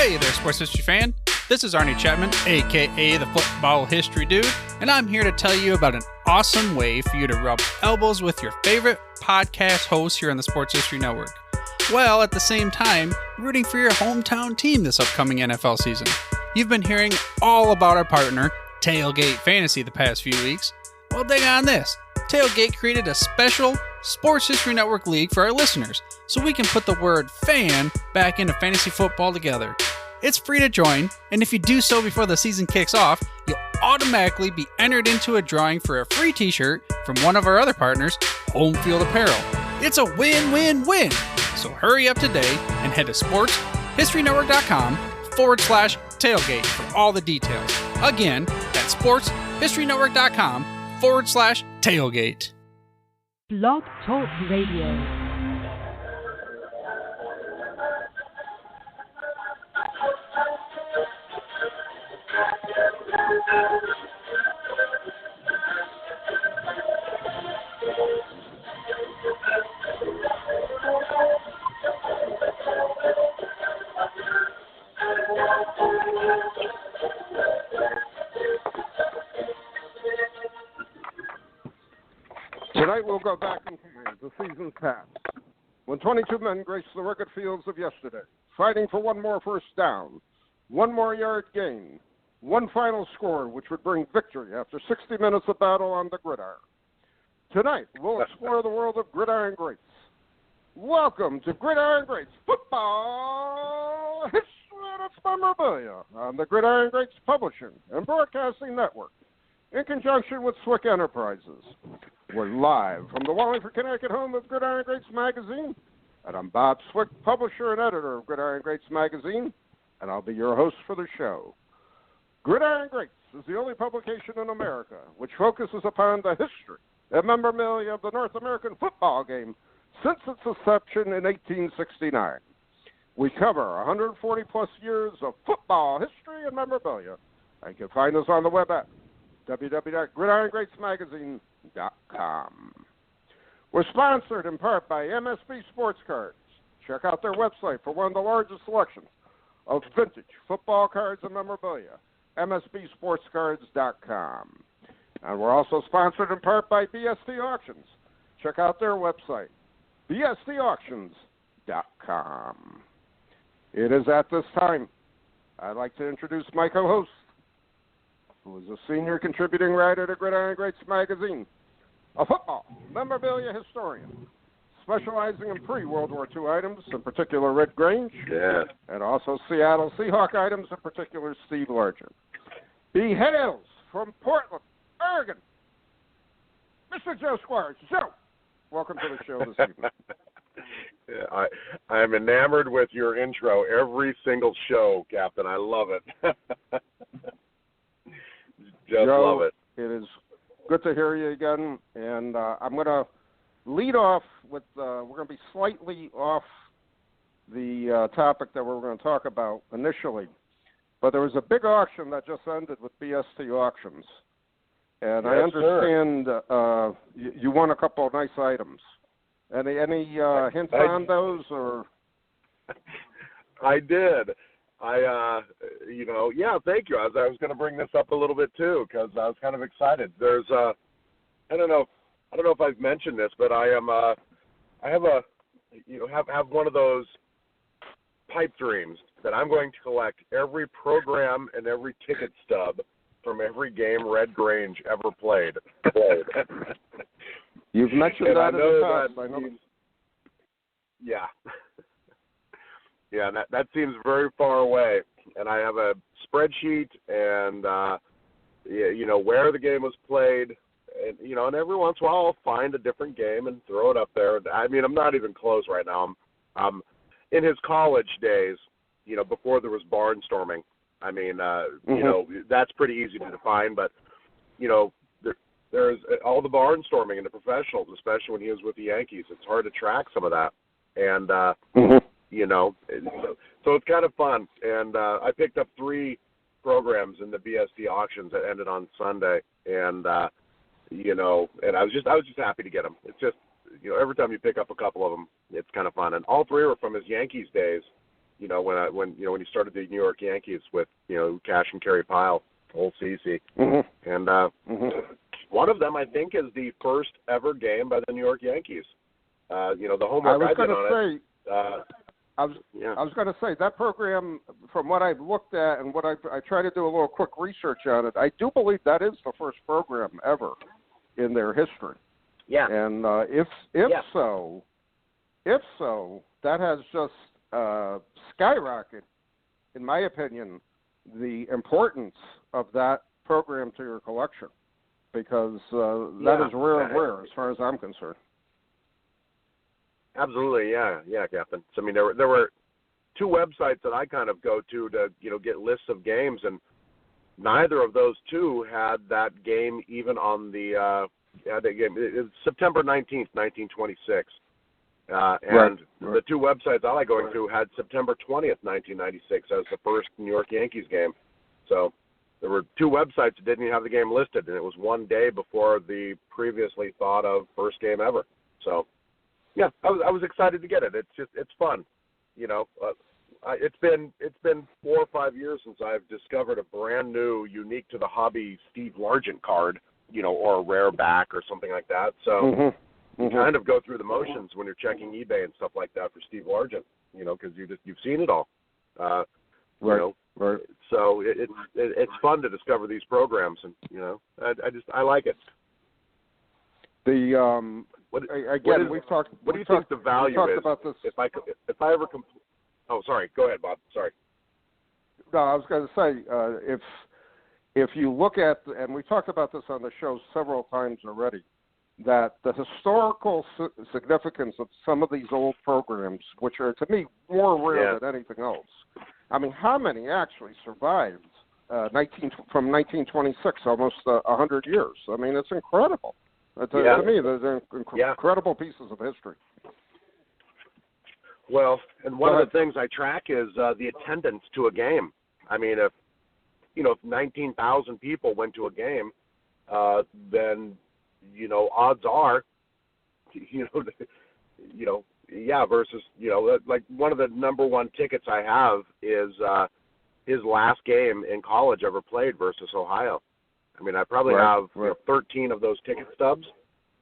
Hey there, sports history fan. This is Arnie Chapman, aka the Football History Dude, and I'm here to tell you about an awesome way for you to rub elbows with your favorite podcast hosts here on the Sports History Network, while at the same time rooting for your hometown team this upcoming NFL season. You've been hearing all about our partner, Tailgate Fantasy, the past few weeks. Well, dig on this. Tailgate created a special Sports History Network league for our listeners, so we can put the word fan back into fantasy football together. It's free to join, and if you do so before the season kicks off, you'll automatically be entered into a drawing for a free t-shirt from one of our other partners, Home Field Apparel. It's a win-win-win! So hurry up today and head to sportshistorynetwork.com/tailgate for all the details. Again, that's sportshistorynetwork.com/tailgate. Blog Talk Radio. Tonight we'll go back in time to seasons past, when 22 men graced the rugged fields of yesterday, fighting for one more first down, one more yard gain, one final score which would bring victory after 60 minutes of battle on the gridiron. Tonight we'll explore the world of Gridiron Greats. Welcome to Gridiron Greats Football History and its Memorabilia on the Gridiron Greats Publishing and Broadcasting Network in conjunction with Swick Enterprises. We're live from the Wallingford, Connecticut home of Gridiron Greats Magazine, and I'm Bob Swick, publisher and editor of Gridiron Greats Magazine, and I'll be your host for the show. Gridiron Greats is the only publication in America which focuses upon the history and memorabilia of the North American football game since its inception in 1869. We cover 140-plus years of football history and memorabilia, and you can find us on the web at www.gridirongreatsmagazine.com. We're sponsored in part by MSB Sports Cards. Check out their website for one of the largest selections of vintage football cards and memorabilia, msbsportscards.com. And we're also sponsored in part by BST Auctions. Check out their website, bstauctions.com. It is at this time I'd like to introduce my co-host, who is a senior contributing writer to Gridiron Greats Magazine, a football memorabilia historian, specializing in pre-World War II items, in particular Red Grange, and also Seattle Seahawk items, in particular Steve Largent. He hails from Portland, Oregon, Mr. Joe Squires. Joe, welcome to the show this evening. Yeah, I'm enamored with your intro every single show, Captain. I love it. Just Joe, love it. It is good to hear you again, and I'm going to lead off with, we're going to be slightly off the topic that we were going to talk about initially, but there was a big auction that just ended with BST Auctions, and I understand you won a couple of nice items. Any hints on those, or? I did. Thank you. I was going to bring this up a little bit too, because I was kind of excited. There's, I don't know if I've mentioned this, but I have one of those pipe dreams that I'm going to collect every program and every ticket stub from every game Red Grange ever played. You've mentioned that in the past. I know. Yeah. Yeah, that seems very far away. And I have a spreadsheet and, where the game was played. And, and every once in a while I'll find a different game and throw it up there. I mean, I'm not even close right now. I'm in his college days, before there was barnstorming. I mean, that's pretty easy to define. But, there's all the barnstorming in the professionals, especially when he was with the Yankees. It's hard to track some of that. And, so it's kind of fun. And I picked up 3 programs in the BST auctions that ended on Sunday. And, and I was just happy to get them. It's just, every time you pick up a couple of them, it's kind of fun. And all 3 were from his Yankees days. when he started the New York Yankees with Cash and Kerry Pyle, old CC, and one of them I think is the first ever game by the New York Yankees. The homework I did on it. I was going to say that program, from what I've looked at and what I try to do a little quick research on it, I do believe that is the first program ever in their history. Yeah. And if so, that has just skyrocketed, in my opinion, the importance of that program to your collection, because that is rare as far as I'm concerned. Absolutely, yeah, Captain. So, I mean, there were two websites that I kind of go to get lists of games, and neither of those two had that game even on the game. It's September 19th, 1926. And the two websites I like going to had September 20th, 1996 as the first New York Yankees game. So there were two websites that didn't even have the game listed, and it was one day before the previously thought of first game ever. So, yeah, I was excited to get it. It's fun, It's been 4 or 5 years since I've discovered a brand new, unique to the hobby Steve Largent card, or a rare back or something like that. So you kind of go through the motions when you're checking eBay and stuff like that for Steve Largent, because you've seen it all. Right. So it's fun to discover these programs, and I like it. We've talked. What do you think the value is? About this. If I ever oh, sorry. Go ahead, Bob. Sorry. No, I was going to say if you look at, and we talked about this on the show several times already, that the historical significance of some of these old programs, which are to me more rare than anything else. I mean, how many actually survived from 1926, almost 100 years? I mean, it's incredible. To me, they're incredible pieces of history. Well, and one of the things I track is the attendance to a game. I mean, if 19,000 people went to a game, then odds are, versus like one of the number one tickets I have is his last game in college ever played versus Ohio. I mean, I probably have 13 of those ticket stubs,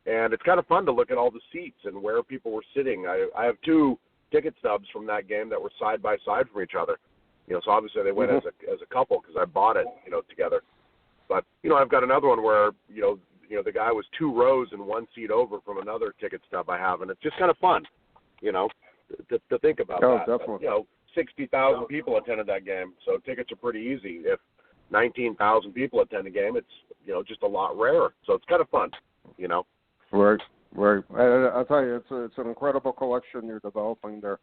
and it's kind of fun to look at all the seats and where people were sitting. I have 2 ticket stubs from that game that were side by side from each other. So obviously they went as a couple because I bought it, together. But I've got another one where the guy was 2 rows and 1 seat over from another ticket stub I have, and it's just kind of fun, to think about that. Definitely. But, 60,000 people attended that game, so tickets are pretty easy. If 19,000 people attend a game, it's just a lot rarer. So it's kind of fun, Right. I'll tell you, it's an incredible collection you're developing there.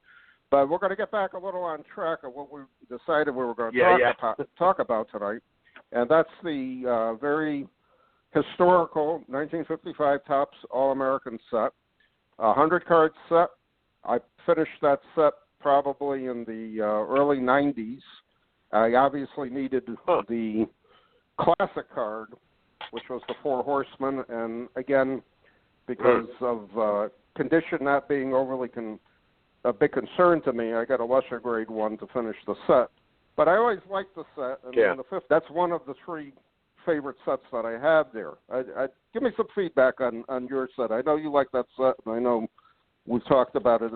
But we're going to get back a little on track of what we decided we were going to talk about tonight, and that's the very historical 1955 Topps All-American set, 100-card set. I finished that set probably in the early 90s. I obviously needed the classic card, which was the 4 Horsemen, and again, because of condition not being overly a big concern to me, I got a lesser grade one to finish the set. But I always liked the set, and then the 5th, that's one of the 3 favorite sets that I have there. Give me some feedback on your set. I know you like that set, and I know we've talked about it,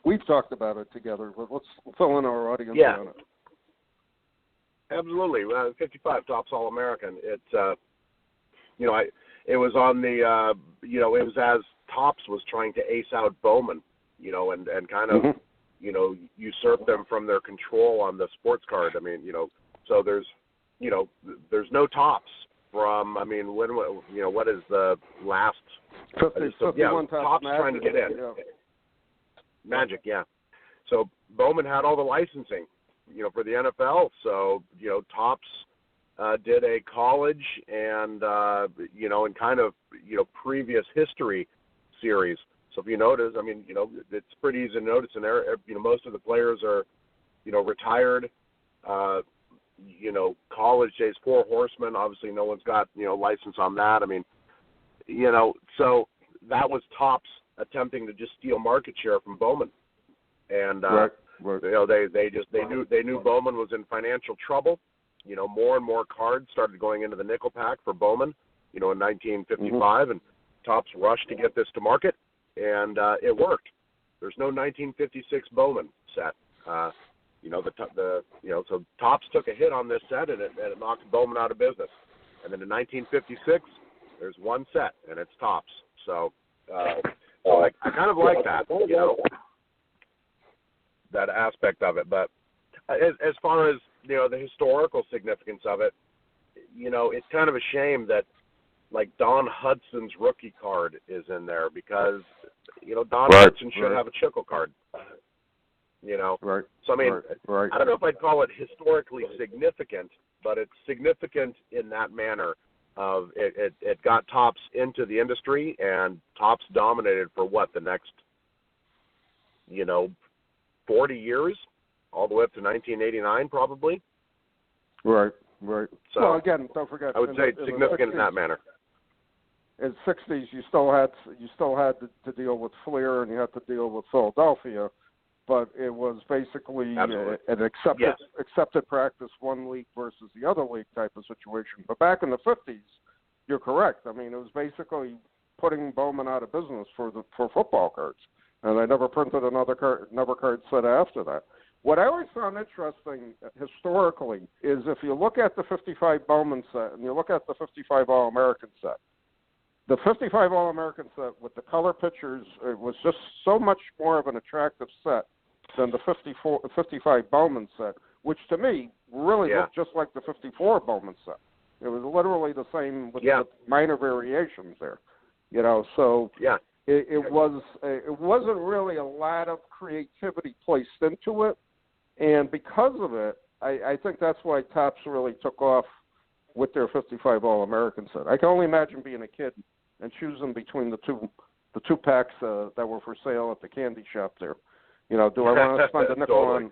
we've talked about it together, but let's fill in our audience on it. Absolutely. 55 Topps All-American. It's, it was on the, it was as Topps was trying to ace out Bowman, and kind of, usurp them from their control on the sports card. I mean, so there's no Topps from, I mean, what is the last? 51 Topps Magic, trying to get in. Yeah. Magic, yeah. So Bowman had all the licensing, for the NFL. So, Topps did a college and, and kind of, previous history series. So if you notice, I mean, it's pretty easy to notice in there, most of the players are, retired, college days, 4 Horsemen. Obviously no one's got, license on that. I mean, so that was Topps attempting to just steal market share from Bowman. And Right. You know, they knew Bowman was in financial trouble. You know, more and more cards started going into the nickel pack for Bowman, you know, in 1955, and Topps rushed to get this to market, and it worked. There's no 1956 Bowman set. You know, so Topps took a hit on this set, and it knocked Bowman out of business. And then in 1956, there's one set, and it's Topps. So I kind of like that, you know, that aspect of it. But as far as, you know, the historical significance of it, you know, it's kind of a shame that, like, Don Hudson's rookie card is in there because, you know, Don Hudson should have a Chickle card. You know, so I mean, I don't know if I'd call it historically significant, but it's significant in that manner of it got Topps into the industry, and Topps dominated for the next, you know, 40 years, all the way up to 1989 probably. Right. So well, again, don't forget. I would say it's significant in that manner. In the 60s, you still had to deal with Fleer, and you had to deal with Philadelphia. But it was basically an accepted practice, one league versus the other league type of situation. But back in the 50s, you're correct. I mean, it was basically putting Bowman out of business for football cards, and they never printed another card set after that. What I always found interesting historically is if you look at the 55 Bowman set and you look at the 55 All-American set, the 55 All-American set with the color pictures, it was just so much more of an attractive set than the 55 Bowman set, which to me really looked just like the 54 Bowman set. It was literally the same with minor variations there, you know. So it wasn't really a lot of creativity placed into it, and because of it, I think that's why Topps really took off with their 55 All-American set. I can only imagine being a kid and choosing between the two packs that were for sale at the candy shop there. You know, do I want to spend a nickel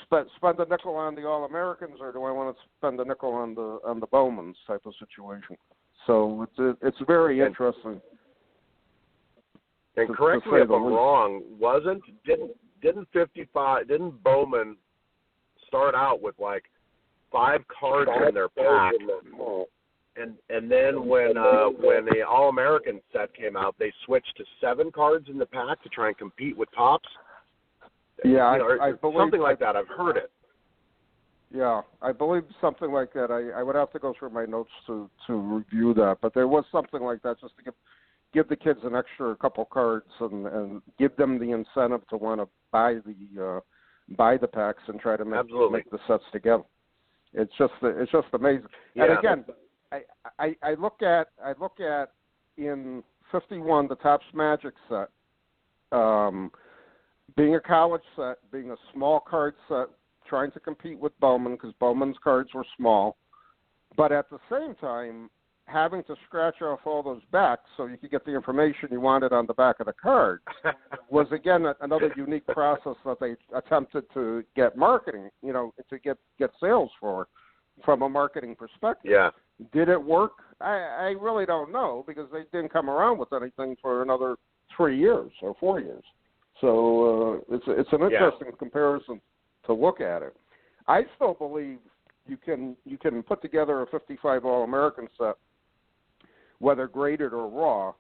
spend a nickel on the All-Americans, or do I want to spend a nickel on the Bowmans type of situation? So it's very interesting. And correct me if I'm wrong, didn't Bowman start out with like 5 cards in their pack? And then when the All-American set came out, they switched to 7 cards in the pack to try and compete with Topps. Yeah, you know, I believe something like that. I've heard it. Yeah, I believe something like that. I would have to go through my notes to review that, but there was something like that just to give the kids an extra couple cards and give them the incentive to want to buy the packs and try to make the sets together. It's just amazing. Yeah. And again, I look at in 51 the Topps Magic set, being a college set, being a small card set, trying to compete with Bowman because Bowman's cards were small, but at the same time having to scratch off all those backs so you could get the information you wanted on the back of the card was again another unique process that they attempted to get marketing, you know, to get sales for from a marketing perspective. Yeah. Did it work? I really don't know because they didn't come around with anything for another 3 years or 4 years. So it's an interesting comparison to look at it. I still believe you can put together a 55 All-American set, whether graded or raw,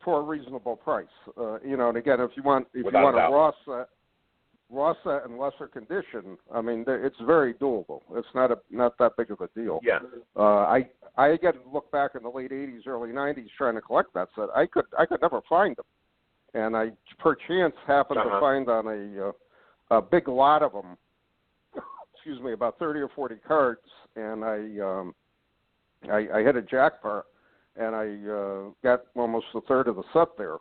for a reasonable price. You know, and again, if you want a raw set in lesser condition, I mean, it's very doable. It's not that big of a deal. Yeah. I again look back in the late 80s, early 90s trying to collect that set. I could never find them, and I perchance happened to find on a big lot of them. Excuse me, about 30 or 40 cards, and I hit a jackpot, and I got almost a third of the set there.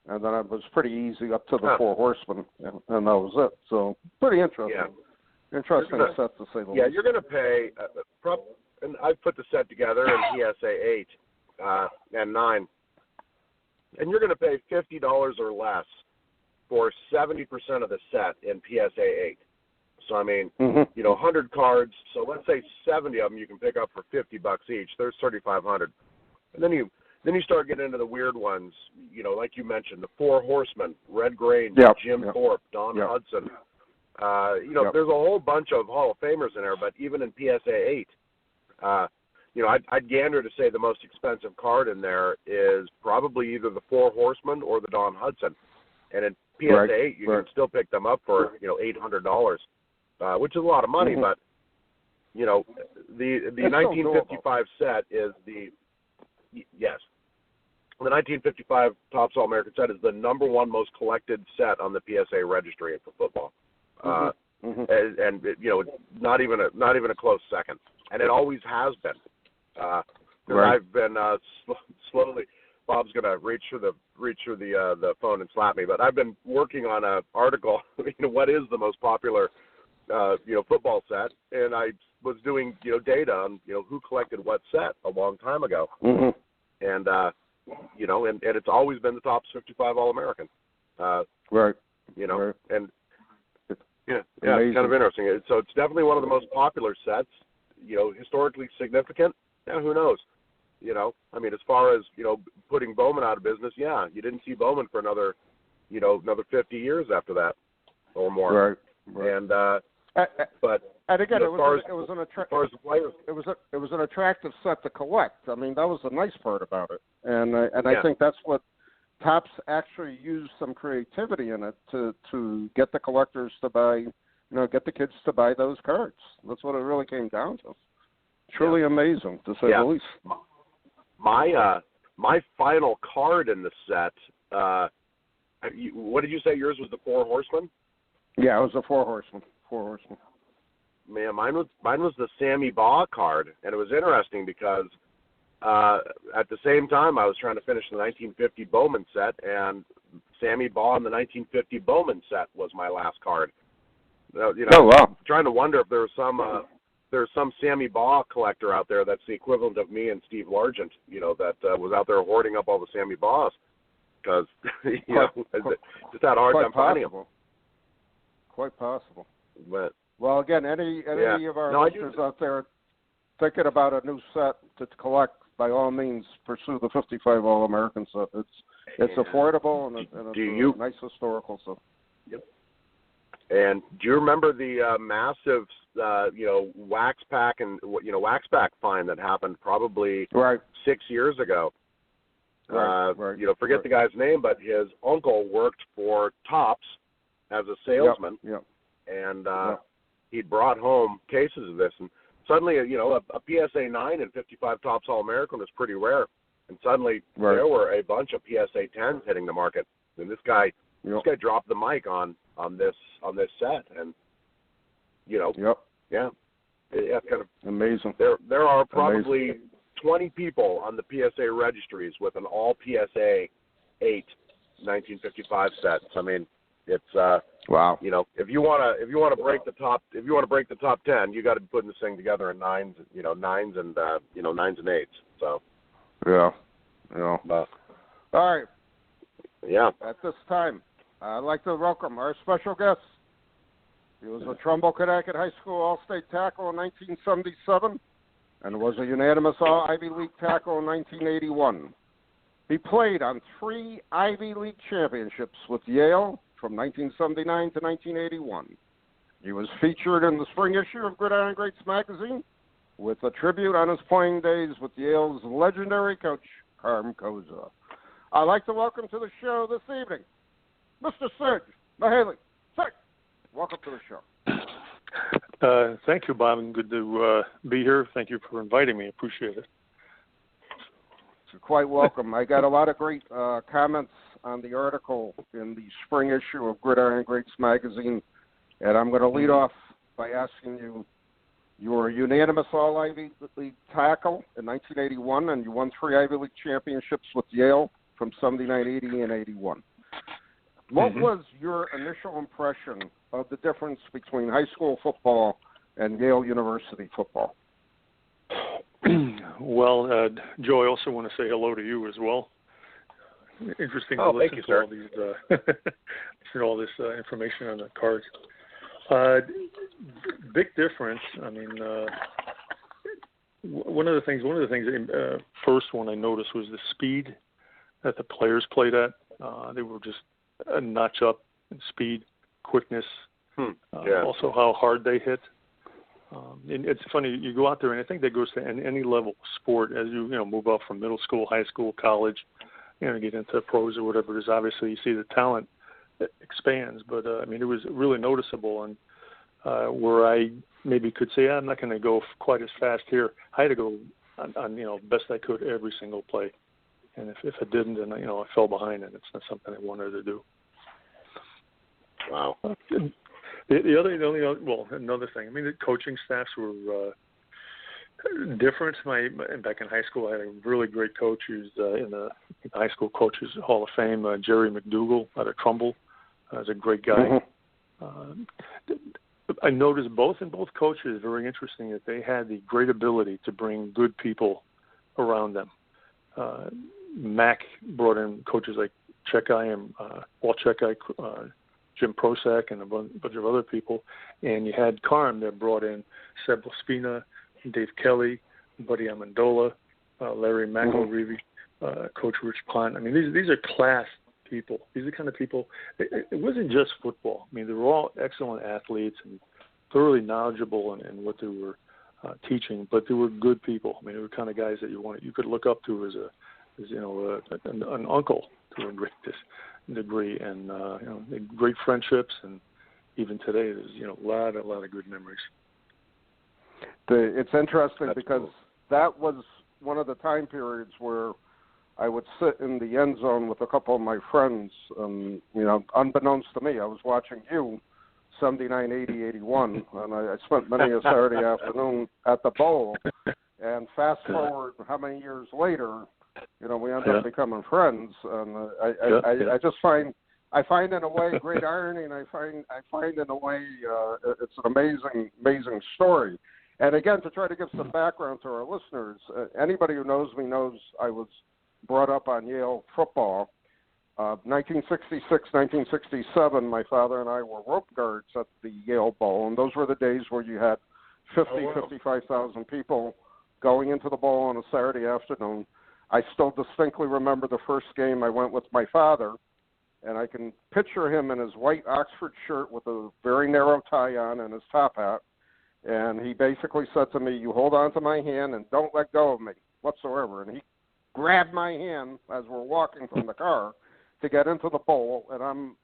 And then it was pretty easy up to the 4 Horsemen, and that was it. So pretty interesting. Yeah. Interesting set to say the least. Yeah, you're going to pay, and I put the set together in PSA 8 and 9, and you're going to pay $50 or less for 70% of the set in PSA 8. So, I mean, you know, 100 cards, so let's say 70 of them you can pick up for $50 each. There's 3,500. And then you start getting into the weird ones, you know, like you mentioned, the 4 Horsemen, Red Grange, Jim Thorpe, Don Hudson, There's a whole bunch of Hall of Famers in there, but even in PSA 8, I'd gander to say the most expensive card in there is probably either the Four Horsemen or the Don Hudson. And in PSA 8, you can still pick them up for, $800, which is a lot of money, but, the 1955 set is the 1955 Topps All-American set is the number one most collected set on the PSA registry for football. And not even a close second. And it always has been. I've been slowly. Bob's gonna reach through the phone and slap me, but I've been working on an article. What is the most popular football set? And I was doing data on who collected what set a long time ago, and and it's always been the Topps 55 All-American. And it's kind of interesting. So it's definitely one of the most popular sets. Historically significant. Yeah, who knows? As far as putting Bowman out of business, you didn't see Bowman for another 50 years after that or more. Right. And and again, it was an attractive set to collect. That was the nice part about it, and I think that's what Topps actually used some creativity in it to get the collectors to buy, get the kids to buy those cards. That's what it really came down to. Truly amazing, to say the least. My final card in the set. What did you say? Yours was the Four Horsemen? Yeah, it was the Four Horsemen. Man, mine was the Sammy Baugh card, and it was interesting because at the same time I was trying to finish the 1950 Bowman set, and Sammy Baugh in the 1950 Bowman set was my last card. Trying to wonder if there was some Sammy Baugh collector out there that's the equivalent of me and Steve Largent, that was out there hoarding up all the Sammy Baughs because just had a hard time finding them. Quite possible. But, well, again, any of our listeners out there thinking about a new set to collect, by all means, pursue the 55 All-American set. It's affordable and it's a nice historical set. Yep. And do you remember the massive, wax pack find that happened probably 6 years ago? Forget the guy's name, but his uncle worked for Topps as a salesman, and he brought home cases of this, and suddenly, a PSA 9 and 55 Topps All-American was pretty rare, and suddenly there were a bunch of PSA 10s hitting the market, and this guy dropped the mic on this set, and it's kind of amazing. There are probably 20 people on the PSA registries with an all PSA 8 1955 set. It's wow. If you want to break the top 10, you got to be putting this thing together in nines and 8s. So all right. Yeah. At this time, I'd like to welcome our special guest. He was a Trumbull, Connecticut High School All-State tackle in 1977 and was a unanimous All-Ivy League tackle in 1981. He played on 3 Ivy League championships with Yale from 1979 to 1981. He was featured in the spring issue of Gridiron Greats magazine with a tribute on his playing days with Yale's legendary coach, Carm Koza. I'd like to welcome to the show this evening, Mr. Sid Mahaley. Sid, welcome to the show. Thank you, Bob, and good to be here. Thank you for inviting me. Appreciate it. You're quite welcome. I got a lot of great comments on the article in the spring issue of Gridiron Greats magazine, and I'm going to lead off by asking you, you were a unanimous All-Ivy League tackle in 1981, and you won 3 Ivy League championships with Yale from 79, 80, and 81. What was your initial impression of the difference between high school football and Yale University football? Well, Joe, I also want to say hello to you as well. Interesting to listen to all these, all this information on the cards. Big difference. I mean, one of the things. First one I noticed was the speed that the players played at. They were just a notch up in speed, quickness. Also how hard they hit. And it's funny, you go out there, and I think that goes to any level of sport as you move up from middle school, high school, college, get into pros or whatever it is. Obviously, you see the talent expands, but it was really noticeable. And where I maybe could say I'm not going to go quite as fast here, I had to go on best I could every single play. And if I didn't, then I fell behind, and it's not something I wanted to do. Wow. Another thing. The coaching staffs were different. Back in high school, I had a really great coach who's in the High School Coaches Hall of Fame, Jerry McDougal out of Trumbull. Was a great guy. I noticed both coaches, very interesting, that they had the great ability to bring good people around them. Mac brought in coaches like Checkeye and Walt Checkeye, Jim Prosack, and a bunch of other people. And you had Carm that brought in Seb Spina, Dave Kelly, Buddy Amendola, Larry McElreevy, Coach Rich Pond. These are class people. These are the kind of people. It wasn't just football. they were all excellent athletes and thoroughly knowledgeable in what they were teaching, but they were good people. They were kind of guys that you could look up to as an uncle to a great degree, and great friendships, and even today there's a lot of good memories. It's interesting because that was one of the time periods where I would sit in the end zone with a couple of my friends, and unbeknownst to me, I was watching you 79, 80, 81, and I spent many a Saturday afternoon at the bowl. And fast forward how many years later, we end up becoming friends, and I just find in a way great irony, and I find in a way it's an amazing story. And again, to try to give some background to our listeners, anybody who knows me knows I was brought up on Yale football. 1966, 1967, my father and I were rope guards at the Yale Bowl, and those were the days where you had 55,000 people going into the bowl on a Saturday afternoon. I still distinctly remember the first game I went with my father, and I can picture him in his white Oxford shirt with a very narrow tie on and his top hat, and he basically said to me, "You hold on to my hand and don't let go of me whatsoever." And he grabbed my hand as we're walking from the car to get into the bowl, and I'm,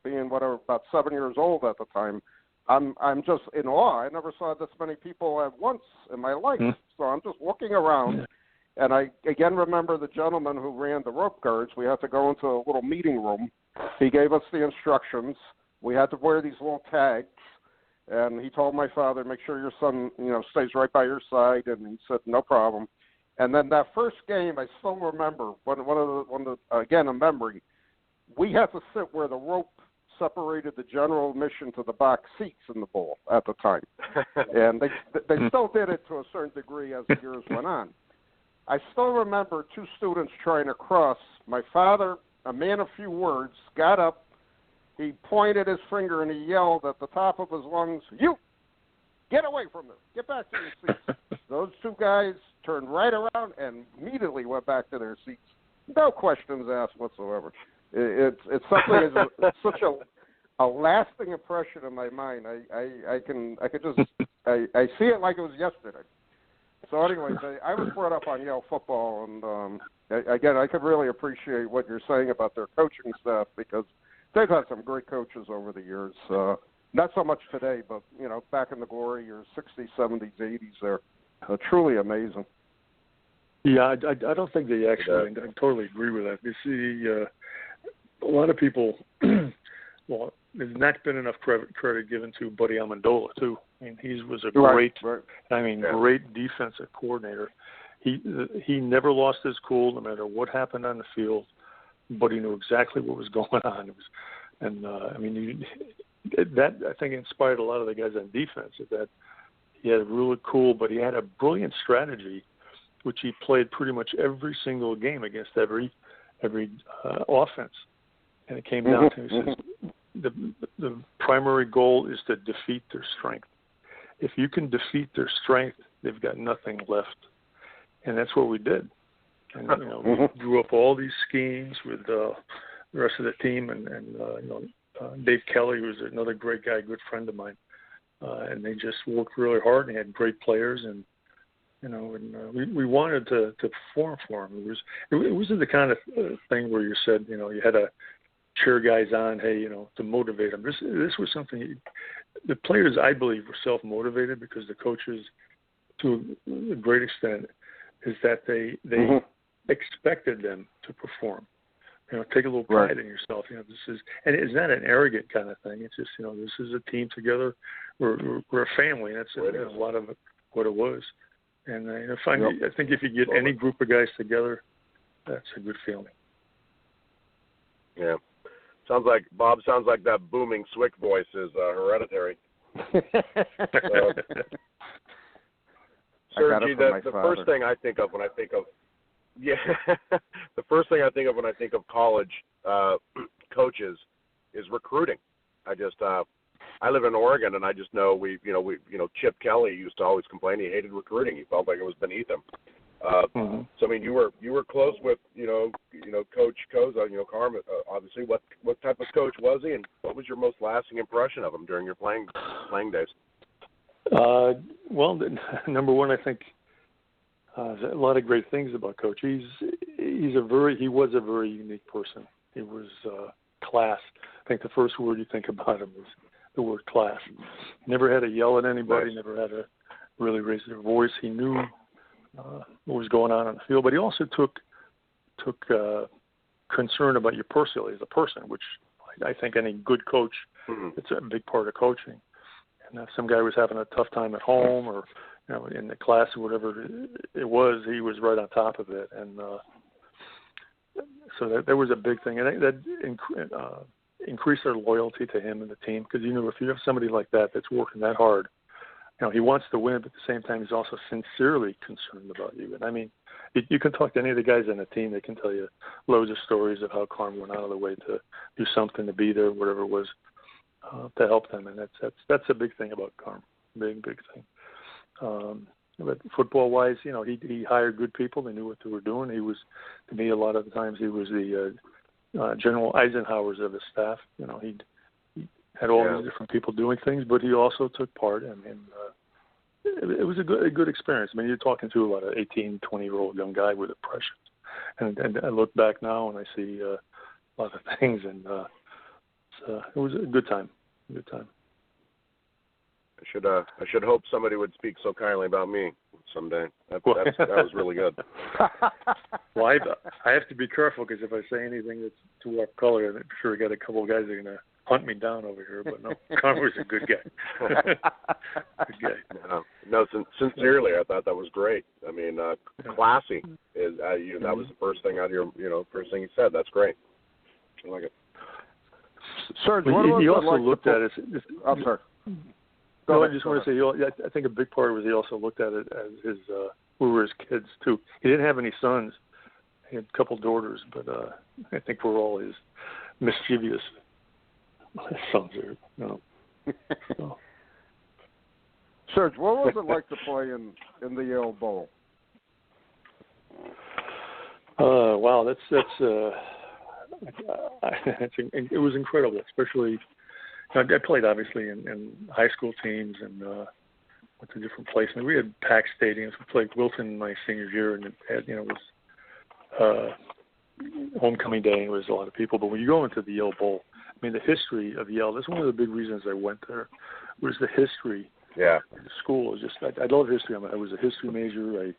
being about 7 years old at the time, I'm just in awe. I never saw this many people at once in my life. So I'm just looking around, and I again remember the gentleman who ran the rope guards. We had to go into a little meeting room. He gave us the instructions. We had to wear these little tags, and he told my father, "Make sure your son, stays right by your side." And he said, "No problem." And then that first game, I still remember again, a memory. We had to sit where the rope separated the general admission to the box seats in the bowl at the time. And they still did it to a certain degree as the years went on. I still remember two students trying to cross. My father, a man of few words, got up. He pointed his finger and he yelled at the top of his lungs, "You, get away from this. Get back to your seats." Those two guys turned right around and immediately went back to their seats. No questions asked whatsoever. It's something that's such a lasting impression in my mind. I see it like it was yesterday. So anyways, I was brought up on Yale football, and again, I could really appreciate what you're saying about their coaching staff, because they've had some great coaches over the years. Not so much today, but back in the glory years, 60s, 70s, 80s, they're truly amazing. Yeah, I don't think they actually. I totally agree with that. You see, a lot of people. Well, there's not been enough credit given to Buddy Amendola too. He was a great, great defensive coordinator. He never lost his cool, no matter what happened on the field. Buddy knew exactly what was going on. That I think inspired a lot of the guys on defense. That he had really cool, but he had a brilliant strategy, which he played pretty much every single game against every offense. And it came down to, he says, the primary goal is to defeat their strength. If you can defeat their strength, they've got nothing left. And that's what we did. And we drew up all these schemes with the rest of the team, and Dave Kelly, who was another great guy, good friend of mine, and they just worked really hard and they had great players, and we wanted to perform for them. It wasn't the kind of thing where you said, you had to cheer guys on, hey, to motivate them. This was something the players, I believe, were self-motivated because the coaches, to a great extent, is that they expected them to perform. Take a little pride in yourself. This is, and it's not an arrogant kind of thing. It's just, this is a team together. We're a family. And that's a lot of what it was. And I think if you get any group of guys together, that's a good feeling. Yeah. Bob sounds like that booming Swick voice is hereditary. Sergi, the first thing I think of when I think of the first thing I think of when I think of college coaches is recruiting. I live in Oregon, and I just know Chip Kelly used to always complain he hated recruiting. He felt like it was beneath him. So I mean, you were close with Coach Koza, Carm. Obviously, what type of coach was he, and what was your most lasting impression of him during your playing days? Well, number one, I think there's a lot of great things about Coach. He was a very unique person. He was class. I think the first word you think about him is the word class. Never had to yell at anybody. Nice. Never had to really raise their voice. He knew what was going on the field, but he also took concern about your personality as a person, which I think any good coach, it's a big part of coaching. And if some guy was having a tough time at home or in the class or whatever it was, he was right on top of it. And so that was a big thing, and that increased their loyalty to him and the team, because if you have somebody like that that's working that hard, he wants to win, but at the same time he's also sincerely concerned about you. And I mean, you can talk to any of the guys on the team; they can tell you loads of stories of how Carm went out of the way to do something, to be there, whatever it was, to help them. And that's a big thing about Carm, big thing. But football-wise, he hired good people. They knew what they were doing. He was, to me, a lot of the times he was the General Eisenhower's of his staff. He had all these different people doing things, but he also took part, and it was a good experience. I mean, you're talking to a lot of 18, 20-year-old young guy with impressions. And I look back now and I see a lot of things, and it was a good time. Good time. I should hope somebody would speak so kindly about me someday. That was really good. Well, I have to be careful, because if I say anything that's too off color, I'm sure I got a couple of guys that are going to hunt me down over here. But no, Connor's a good guy. Good guy. No, sincerely, I thought that was great. I mean, classy is that was the first thing out of your first thing you said. That's great. I like it. Serge, he also looked at it. I'm sorry. I just want to say, I think a big part was he also looked at it as his, we were his kids too. He didn't have any sons. He had a couple daughters, but I think we're all his mischievous sons. So. Serge, what was it like to play in the Yale Bowl? Wow, it was incredible, especially. I played obviously in high school teams and went to different places. I mean, we had packed stadiums. We played Wilton my senior year, and it was homecoming day, and it was a lot of people. But when you go into the Yale Bowl, I mean, the history of Yale. That's one of the big reasons I went there. Was the history. Yeah. The school is just. I love history. I was a history major.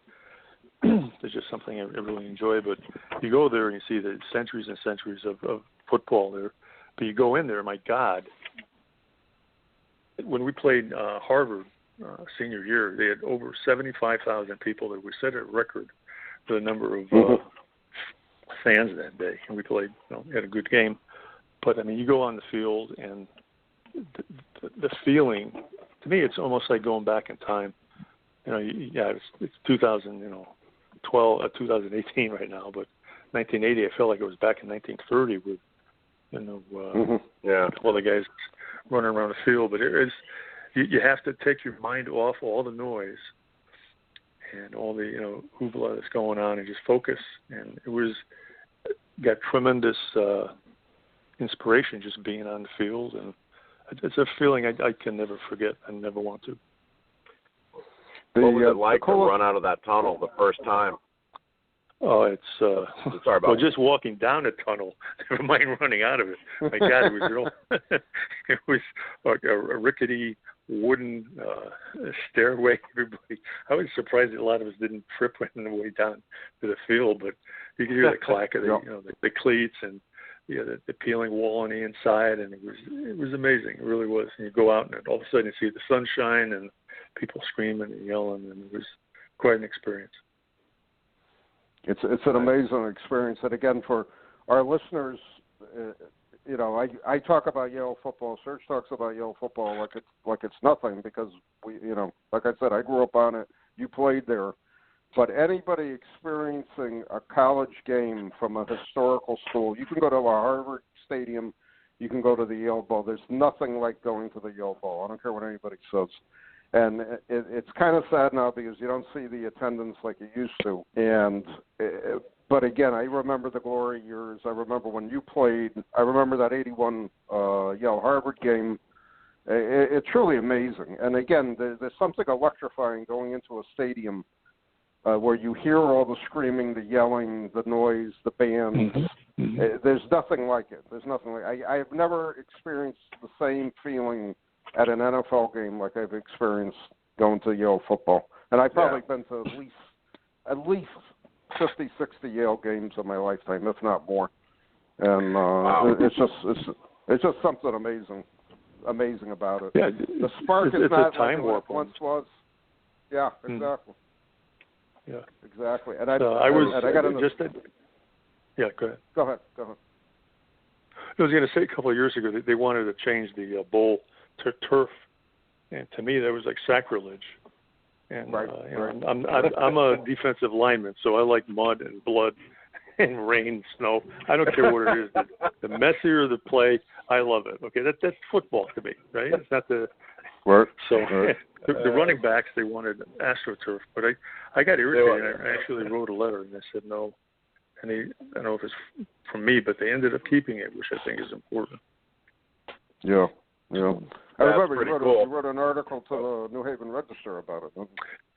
It's just something I really enjoy. But you go there and you see the centuries and centuries of football there. But you go in there, my God. When we played Harvard senior year, they had over 75,000 people. That we set a record for the number of fans that day, and we played. Had a good game. But I mean, you go on the field, and the feeling, to me, it's almost like going back in time. It's 2012, 2018 right now, but 1980, I felt like it was back in 1930 with, all the guys running around the field. But you have to take your mind off all the noise and all the, hoopla that's going on and just focus. And it was got tremendous inspiration just being on the field, and it's a feeling I can never forget. I never want to. What was it like to run out of that tunnel the first time? Oh, it's Sorry about just walking down the tunnel, never mind running out of it. My God, it was real. It was like a rickety wooden stairway. Everybody, I was surprised that a lot of us didn't trip on the way down to the field, but you could hear the clack of the cleats and the peeling wall on the inside, and it was amazing. It really was. And you go out and all of a sudden you see the sunshine and people screaming and yelling, and it was quite an experience. It's an amazing experience. And again, for our listeners, I talk about Yale football. Serge talks about Yale football like it's nothing, because we, like I said, I grew up on it. You played there. But anybody experiencing a college game from a historical school, you can go to a Harvard Stadium, you can go to the Yale Bowl. There's nothing like going to the Yale Bowl. I don't care what anybody says. And it's kind of sad now because you don't see the attendance like you used to. But again, I remember the glory years. I remember when you played. I remember that 81 Yale-Harvard game. It's truly amazing. And again, there's something electrifying going into a stadium where you hear all the screaming, the yelling, the noise, the bands. Mm-hmm. There's nothing like it. There's nothing like it. I have never experienced the same feeling at an NFL game like I've experienced going to Yale football. And I've probably been to at least 50, 60 Yale games in my lifetime, if not more. And it's just something amazing about it. Yeah, the spark is not like it once was. Yeah, exactly. Yeah, exactly. And go ahead. Go ahead. I was going to say a couple of years ago that they wanted to change the bowl to turf, and to me that was like sacrilege. And right. I'm a defensive lineman, so I like mud and blood and rain, snow. I don't care what it is. The messier the play, I love it. Okay, that's football to me, right? It's not the right. So the running backs, they wanted AstroTurf, but I got irritated. I actually wrote a letter and I said no. And I don't know if it's from me, but they ended up keeping it, which I think is important. Yeah. I remember you wrote an article to the New Haven Register about it.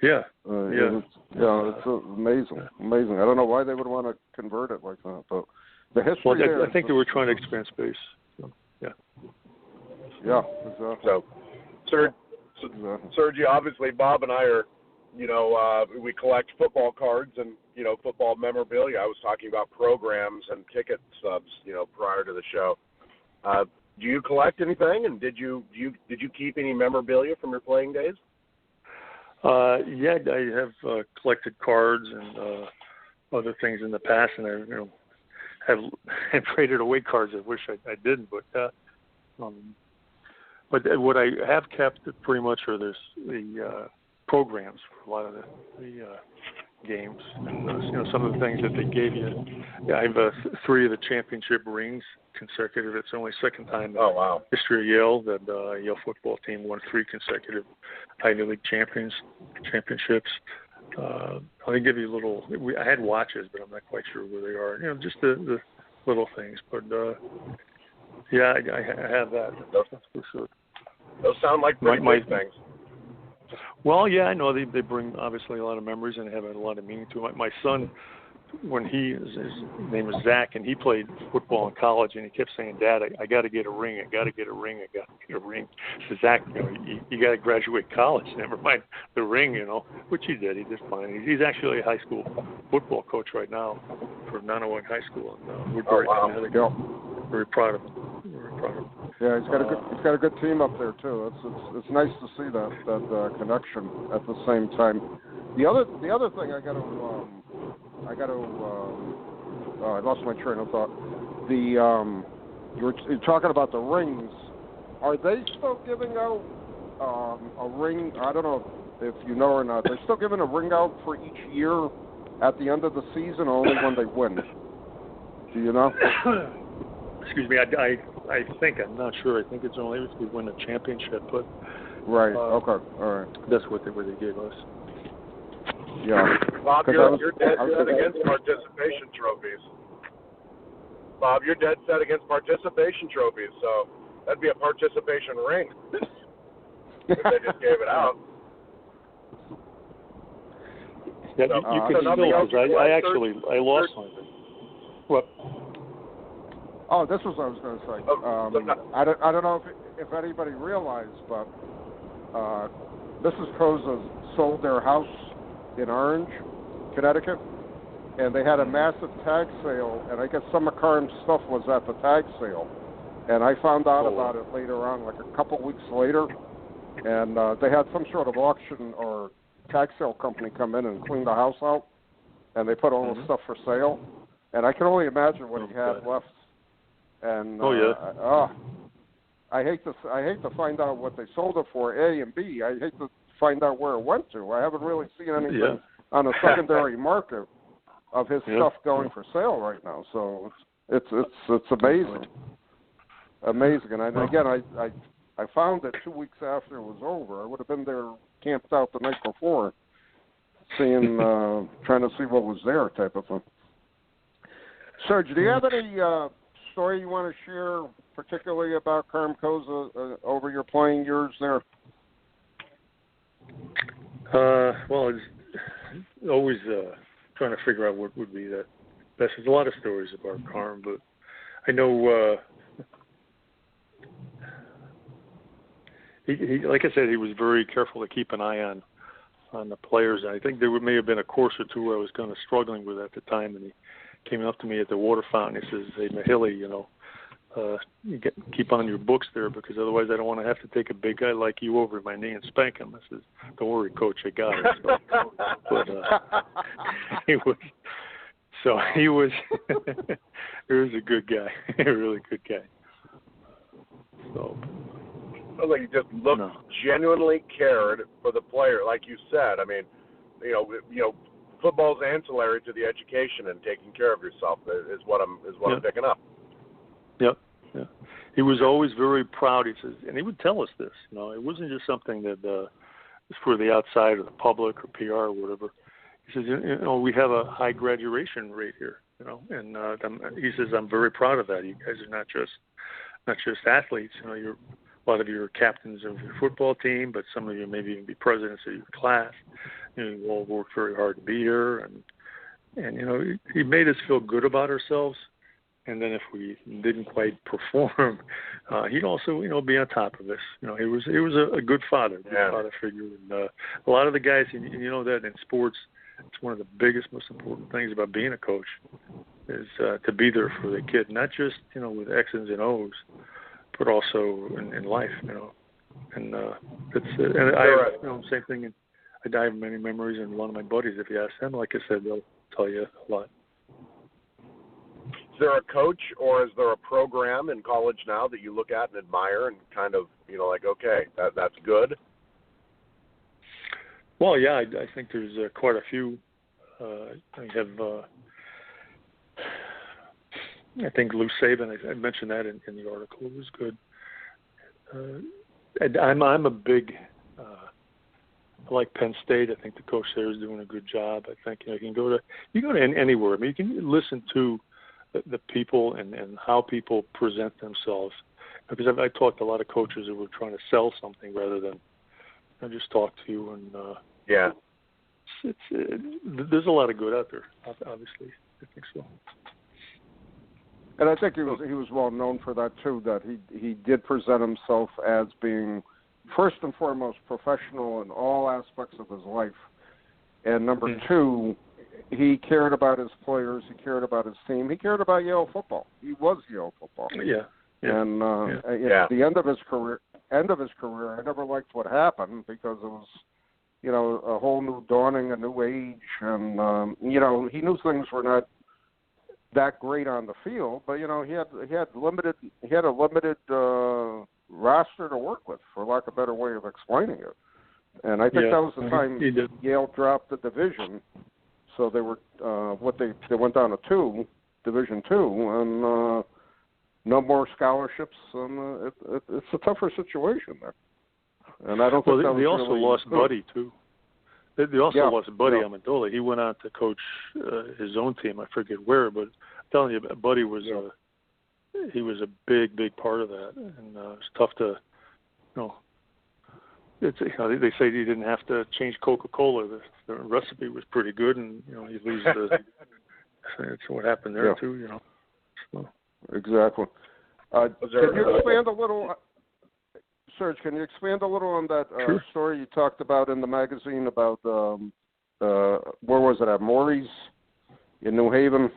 Yeah. It's amazing. I don't know why they would want to convert it like that, but the history. I think they were trying to expand space. So, yeah. Yeah, exactly. So, Sergio, obviously, Bob and I are, we collect football cards and football memorabilia. I was talking about programs and ticket stubs, prior to the show. Do you collect anything, and did you keep any memorabilia from your playing days? Yeah, I have collected cards and other things in the past, and I have traded away cards. I wish I didn't, but what I have kept pretty much are the programs for a lot of the games, and some of the things that they gave you. Yeah, I have 3 of the championship rings consecutive. It's only second time in the history of Yale that Yale football team won 3 consecutive Ivy League championships. I'll give you a little. I had watches, but I'm not quite sure where they are. Just the little things. But yeah, I have that. That's for sure. Those sound like pretty big things. Well, yeah, I know they bring obviously a lot of memories and have a lot of meaning to them. My son, when his name was Zach, and he played football in college, and he kept saying, "Dad, I got to get a ring. I got to get a ring. I got to get a ring." So Zach, you got to graduate college. Never mind the ring, which he did. He did fine. He's actually a high school football coach right now for Nanawan High School. And we're very proud of him. Yeah, he's got a good team up there too. It's nice to see that connection at the same time. The other thing I lost my train of thought. You're talking about the rings. Are they still giving out a ring? I don't know if you know or not. They're still giving a ring out for each year at the end of the season, or only when they win? Do you know? Excuse me, I think, I'm not sure. I think it's only if we win a championship, but right. Okay. All right. That's what they gave us. Yeah. Bob, you're dead against participation trophies. Bob, you're dead set against participation trophies, so that'd be a participation ring if they just gave it out. Yeah, you can still, because I lost mine. What? Oh, this was what I was going to say. I don't know if anybody realized, but Mrs. Koza sold their house in Orange, Connecticut, and they had a massive tag sale, and I guess some of Carm's stuff was at the tag sale. And I found out about it later on, like a couple weeks later, and they had some sort of auction or tag sale company come in and clean the house out, and they put all the stuff for sale. And I can only imagine what he had left. And I hate to find out what they sold it for, A, and B, I hate to find out where it went to. I haven't really seen anything on the secondary market of his stuff going for sale right now. So it's amazing. Amazing. And again, I found it 2 weeks after it was over. I would have been there, camped out the night before, seeing, trying to see what was there, type of thing. Serge, do you have any story you want to share, particularly about Carm Koza over your playing years there? Well, it's always trying to figure out what would be the best. There's a lot of stories about Carm, but I know he, like I said, he was very careful to keep an eye on the players. And I think there may have been a course or two I was kind of struggling with at the time, and he came up to me at the water fountain. He says, "Hey, Mahili, you keep on your books there, because otherwise I don't want to have to take a big guy like you over my knee and spank him." I says, "Don't worry, Coach, I got it." So, but he was a good guy, a really good guy. So. Sounds like he just looked genuinely cared for the player, like you said. I mean, football's ancillary to the education, and taking care of yourself is what I'm picking up. Yep. Yeah. He was always very proud. He says, and he would tell us this. It wasn't just something that was for the outside or the public or PR or whatever. He says, we have a high graduation rate here. And he says, I'm very proud of that. You guys are not just athletes. You're a lot of you are captains of your football team, but some of you maybe even be presidents of your class. You all worked very hard to be here, and he made us feel good about ourselves. And then if we didn't quite perform, he'd also be on top of us. He was a good father, father figure. And a lot of the guys, and you know that in sports, it's one of the biggest, most important things about being a coach is to be there for the kid, not just with X's and O's, but also in life, and I have same thing. And I have many memories, and a lot of my buddies, if you ask them, like I said, they'll tell you a lot. Is there a coach or is there a program in college now that you look at and admire and kind of like, okay, that's good? Well, yeah, I think there's quite a few. I think Lou Saban, I mentioned that in the article, it was good. I'm a big, I like Penn State. I think the coach there is doing a good job. I think you can go to anywhere. I mean, you can listen to the people and how people present themselves. Because I talked to a lot of coaches who were trying to sell something rather than just talk to you. And there's a lot of good out there, obviously. I think so. And I think he was well known for that too. That he did present himself as being first and foremost professional in all aspects of his life, and number two, he cared about his players. He cared about his team. He cared about Yale football. He was Yale football. Yeah. And at the end of his career, I never liked what happened because it was, a whole new dawning, a new age, and he knew things were not that great on the field, but he had a limited roster to work with, for lack of a better way of explaining it. And I think that was the time Yale dropped the division, so they were they went down to Division II, and no more scholarships, and it's a tougher situation there. And I don't think that was they also really lost good. Buddy too. They also lost Buddy Amendola. He went on to coach his own team. I forget where, but I'm telling you, Buddy was he was a big part of that, and it's tough to, they say he didn't have to change Coca-Cola. The recipe was pretty good, and he leaves that's what happened there too. So. Exactly. Can you expand a little, Serge? Can you expand a little on that sure. story you talked about in the magazine about where was it at Maury's in New Haven?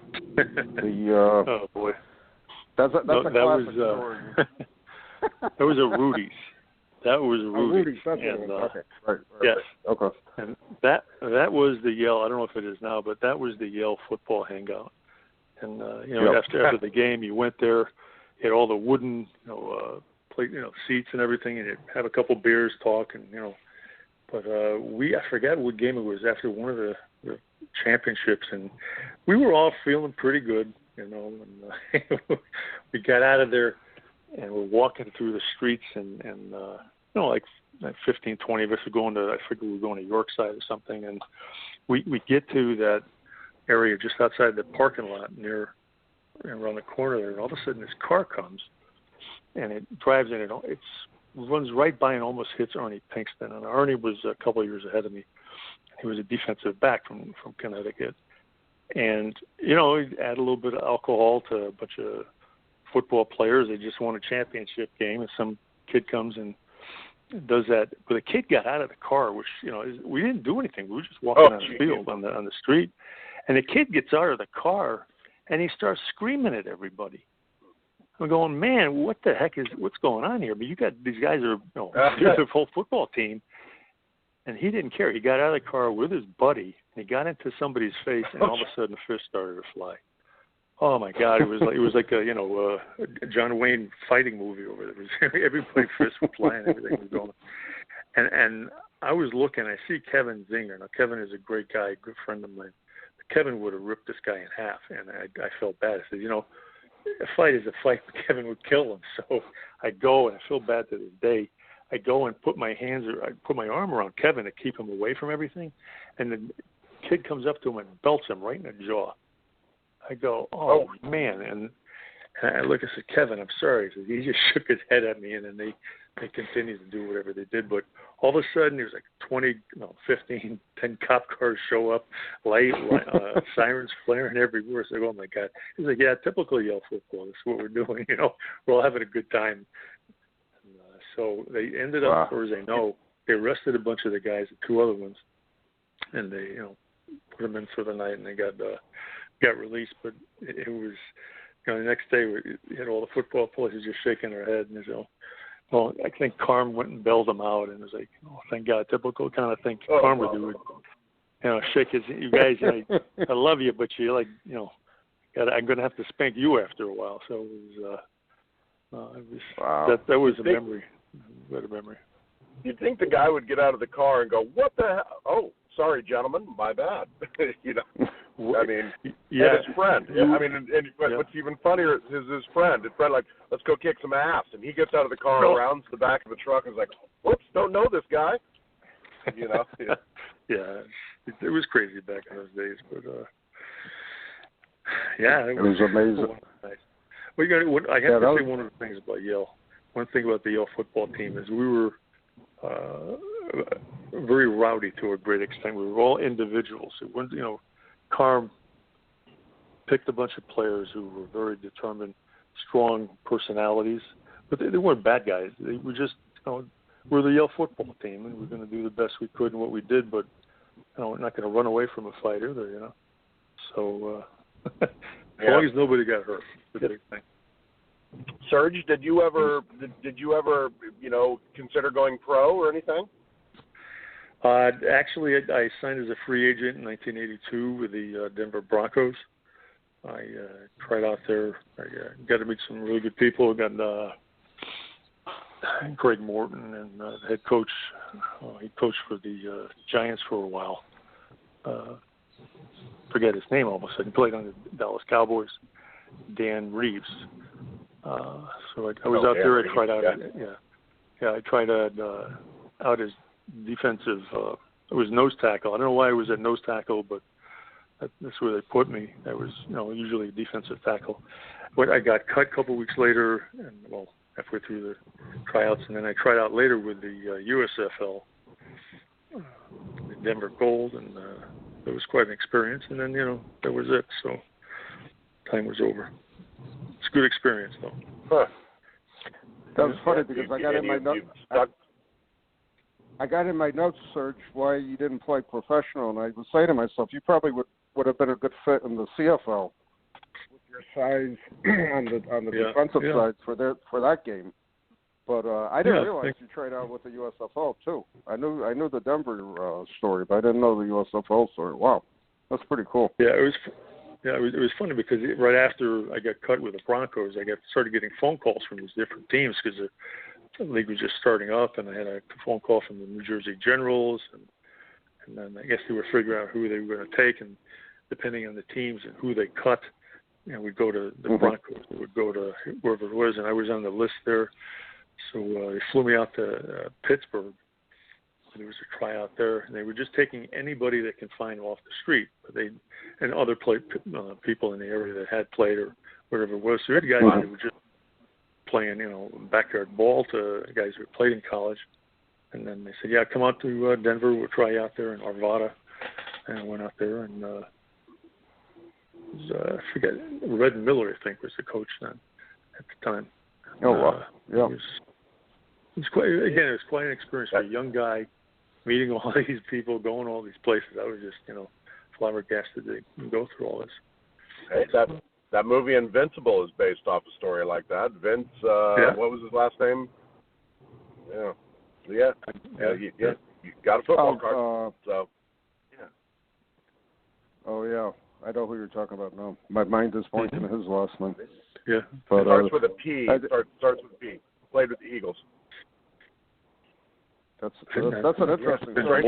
Oh boy, that's a classic story. That was a Rudy's. That was Rudy's. And, okay. Right. Yes. Okay. And that was the Yale. I don't know if it is now, but that was the Yale football hangout. And after the game, you went there. You had all the wooden, plate, seats and everything, and you'd have a couple beers, talk, and But I forgot what game it was after one of the championships, and we were all feeling pretty good, And we got out of there. And we're walking through the streets, and like 15, 20 of us were going to, I figured we were going to Yorkside or something, and we get to that area just outside the parking lot around the corner there, and all of a sudden this car comes, and it drives in, it runs right by and almost hits Ernie Pinkston, and Ernie was a couple of years ahead of me. He was a defensive back from Connecticut, and, he add a little bit of alcohol to a bunch of football players. They just won a championship game, and some kid comes and does that. But the kid got out of the car, which we didn't do anything. We were just walking on the field on the street, and the kid gets out of the car and he starts screaming at everybody. I'm going, man, what the heck what's going on here? But you got these guys are here's the whole football team, and he didn't care. He got out of the car with his buddy, and he got into somebody's face, and all of a sudden the fish started to fly. Oh my God! It was like a John Wayne fighting movie over there. Everybody fists were flying, everything was going. And I was looking. I see Kevin Zinger. Now Kevin is a great guy, good friend of mine. But Kevin would have ripped this guy in half, and I felt bad. I said, a fight is a fight, but Kevin would kill him. So I go, and I feel bad to this day. I go and put my arm around Kevin to keep him away from everything, and the kid comes up to him and belts him right in the jaw. I go, oh man, and I look and said, Kevin, I'm sorry. He just shook his head at me, and then they continued to do whatever they did. But all of a sudden, there's like 15, 10 cop cars show up, sirens flaring everywhere. So I go, oh my God. He's like, yeah, typical Yale football. That's what we're doing. We're all having a good time. And, so they ended up, as far as I know, they arrested a bunch of the guys, the two other ones, and they, put them in for the night, and they got released. But it was, the next day we had all the football players just shaking their head, and well, I think Carm went and bailed them out, and it was like, oh, thank God, typical kind of thing Carm would do. Shake his, you guys, I love you, but you I'm going to have to spank you after a while. So it was, that was a memory, what a memory. You'd think the guy would get out of the car and go, what the hell? Oh, sorry, gentlemen, my bad. I mean, and his friend. What's even funnier is his friend. His friend, like, let's go kick some ass. And he gets out of the car, rounds the back of the truck, and is like, whoops, don't know this guy. Yeah, it was crazy back in those days. But, it was amazing. Nice. Well, I have to say one of the things about Yale. One thing about the Yale football team is we were very rowdy to a great extent. We were all individuals. It wasn't, Carm picked a bunch of players who were very determined, strong personalities, but they weren't bad guys. They were just, we're the Yale football team, and we're going to do the best we could in what we did, but we're not going to run away from a fight either, So as long as nobody got hurt, it's a big thing. Serge, did you ever consider going pro or anything? Actually, I signed as a free agent in 1982 with the Denver Broncos. I tried out there. I got to meet some really good people. I got Greg Morton and the head coach. He coached for the Giants for a while. Forget his name all of a sudden. He played on the Dallas Cowboys. Dan Reeves. So I was out there. I tried out. I tried out as defensive. It was nose tackle. I don't know why I was at nose tackle, but That's where they put me. I was, usually a defensive tackle. But I got cut a couple weeks later, and halfway through the tryouts, and then I tried out later with the USFL, the Denver Gold, and it was quite an experience. And then, that was it. So time was over. It's a good experience, though. Huh. That was funny because I got in my notes. I got in my notes, Serge, why you didn't play professional, and I was saying to myself, you probably would have been a good fit in the CFL with your size on the defensive side for that game. But I didn't realize you tried out with the USFL too. I knew the Denver story, but I didn't know the USFL story. Wow, that's pretty cool. Yeah, it was funny because right after I got cut with the Broncos, I started getting phone calls from these different teams because the league was just starting up, and I had a phone call from the New Jersey Generals, and then I guess they were figuring out who they were going to take, and depending on the teams and who they cut, we'd go to the Broncos, we would go to wherever it was, and I was on the list there. So they flew me out to Pittsburgh. There was a tryout there, and they were just taking anybody they can find off the street, and other people in the area that had played or whatever it was. So you had guys that were just playing, backyard ball to guys who played in college. And then they said, come out to Denver. We'll try you out there in Arvada. And I went out there, and I forget, Red Miller, I think, was the coach then at the time. Oh, wow. Yeah. It was quite an experience for a young guy, meeting all these people, going all these places. I was just, flabbergasted to go through all this. Hey, that movie Invincible is based off a story like that. Vince, what was his last name? Yeah. You got a football card. So, yeah. Oh, yeah. I know who you're talking about now. My mind is blanking his last name. Yeah. But, it starts with a P. Starts with a P. Played with the Eagles. That's an interesting story.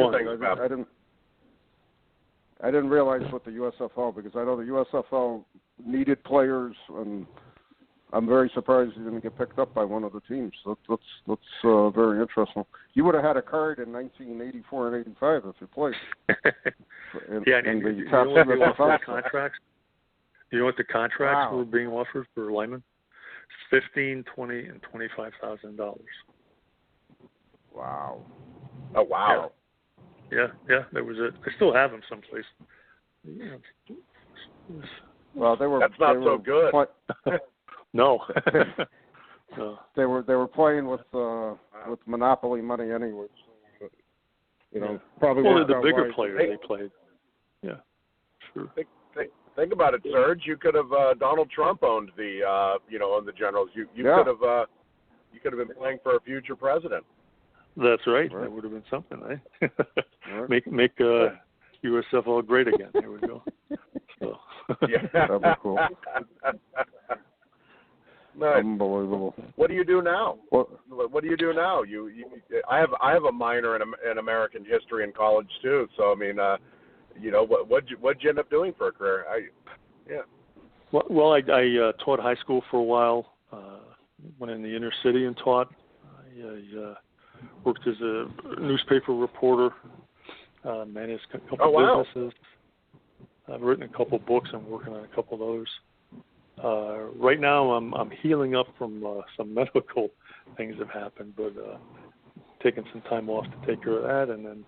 I didn't realize what the USFL, because I know the USFL needed players, and I'm very surprised he didn't get picked up by one of the teams. That's very interesting. You would have had a card in 1984 and 85 if you played. The top contracts. You know what the contracts were being offered for linemen? $15,000, $20,000, and $25,000. Wow. Oh, wow. Yeah, that was it. I still have them someplace. Well, That's not so good. No. They were playing with monopoly money anyway. So, probably. Well, the bigger players they played. Yeah, sure. Think about it, Serge. You could have Donald Trump owned owned the Generals. You could have been playing for a future president. That's right. That would have been something, eh? Make USFL great again. There we go. So. Yeah, that'd be cool. Nice. Unbelievable. What do you do now? What do you do now? I have a minor in American history in college too. So I mean, what'd you end up doing for a career? Well, I taught high school for a while. Went in the inner city and taught. I worked as a newspaper reporter. Managed a couple businesses. I've written a couple books. I'm working on a couple of those. Right now, I'm healing up from some medical things that have happened, but taking some time off to take care of that, and then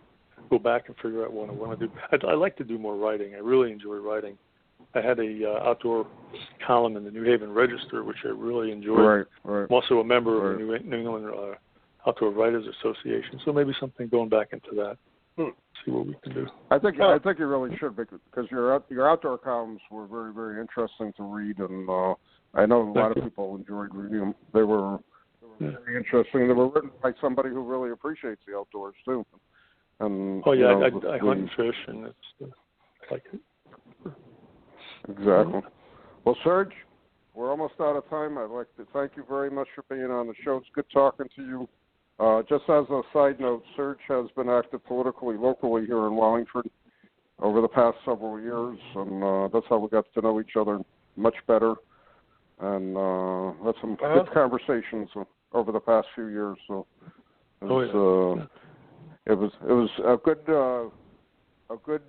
go back and figure out what I want to do. I like to do more writing. I really enjoy writing. I had a outdoor column in the New Haven Register, which I really enjoyed. Right. I'm also a member of the New England Outdoor Writers Association, so maybe something going back into that. See what we can do. I think you really should, because your outdoor columns were very, very interesting to read, and I know a lot of people enjoyed reading them. They were very interesting. They were written by somebody who really appreciates the outdoors too. And I hunt and fish, and it's I like it. Exactly. Well, Serge, we're almost out of time. I'd like to thank you very much for being on the show. It's good talking to you. Just as a side note, Serge has been active politically locally here in Wallingford over the past several years, and that's how we got to know each other much better, and had some good conversations over the past few years. So it was a good a good